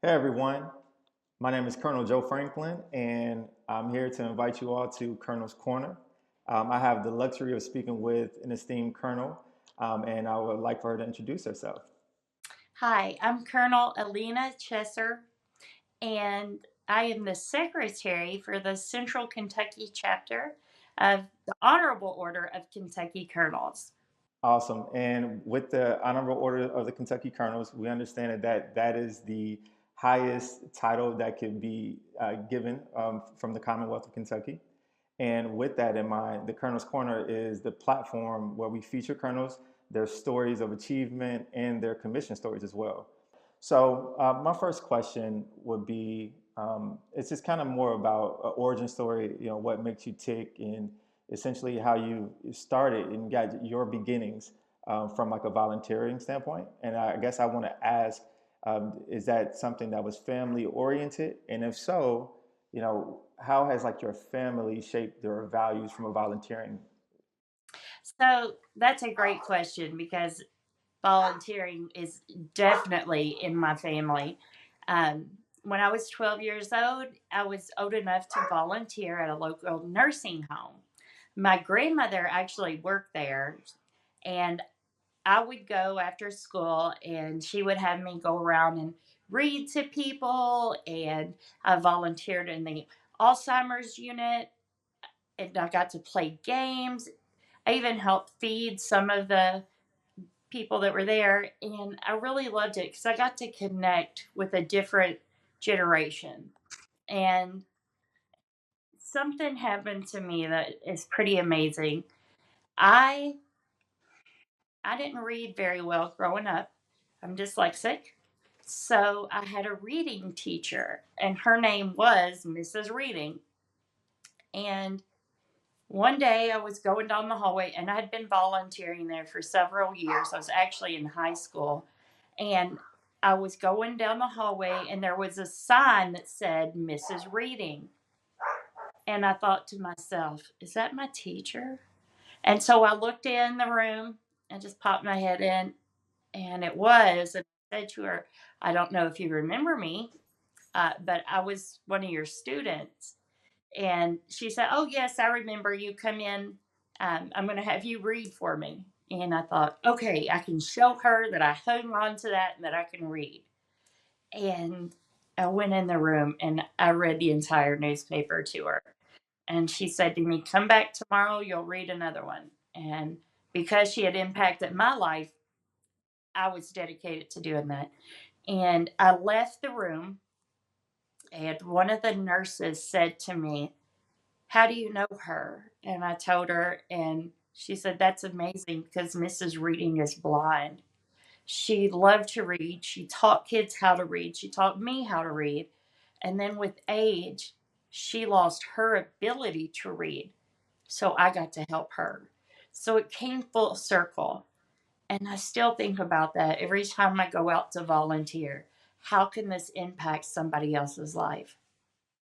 Hey everyone, my name is Colonel Joe Franklin, and I'm here to invite you all to Colonel's Corner. I have the luxury of speaking with an esteemed Colonel, and I would like for her to introduce herself. Hi, I'm Colonel Alena Chesser, and I am the secretary for the Central Kentucky chapter of the Honorable Order of Kentucky Colonels. Awesome. And with the Honorable Order of the Kentucky Colonels, we understand that is the highest title that can be given from the Commonwealth of Kentucky. And with that in mind, the Colonel's Corner is the platform where we feature colonels, their stories of achievement, and their commission stories as well. So, my first question would be it's just kind of more about an origin story, what makes you tick, and essentially how you started and got your beginnings from like a volunteering standpoint. And I guess I want to ask, is that something that was family oriented? And if so, how has like your family shaped their values from a volunteering? So that's a great question because volunteering is definitely in my family. When I was 12 years old, I was old enough to volunteer at a local nursing home. My grandmother actually worked there, and I would go after school and she would have me go around and read to people. And I volunteered in the Alzheimer's unit and I got to play games. I even helped feed some of the people that were there. And I really loved it because I got to connect with a different generation. And something happened to me that is pretty amazing. I I didn't read very well growing up. I'm dyslexic. So I had a reading teacher, and her name was Mrs. Reading. And one day I was going down the hallway, and I'd been volunteering there for several years. I was actually in high school, and I was going down the hallway, and there was a sign that said Mrs. Reading. And I thought to myself, is that my teacher? And so I looked in the room and just popped my head in, and it was. And I said to her, I don't know if you remember me, but I was one of your students. And she said, oh, yes, I remember you. Come in. I'm going to have you read for me. And I thought, okay, I can show her that I hung on to that and that I can read. And I went in the room and I read the entire newspaper to her. And she said to me, come back tomorrow, you'll read another one. And because she had impacted my life, I was dedicated to doing that. And I left the room, and one of the nurses said to me, how do you know her? And I told her, and she said, that's amazing because Mrs. Reading is blind. She loved to read. She taught kids how to read. She taught me how to read. And then with age, she lost her ability to read. So I got to help her. So it came full circle. And I still think about that every time I go out to volunteer. How can this impact somebody else's life?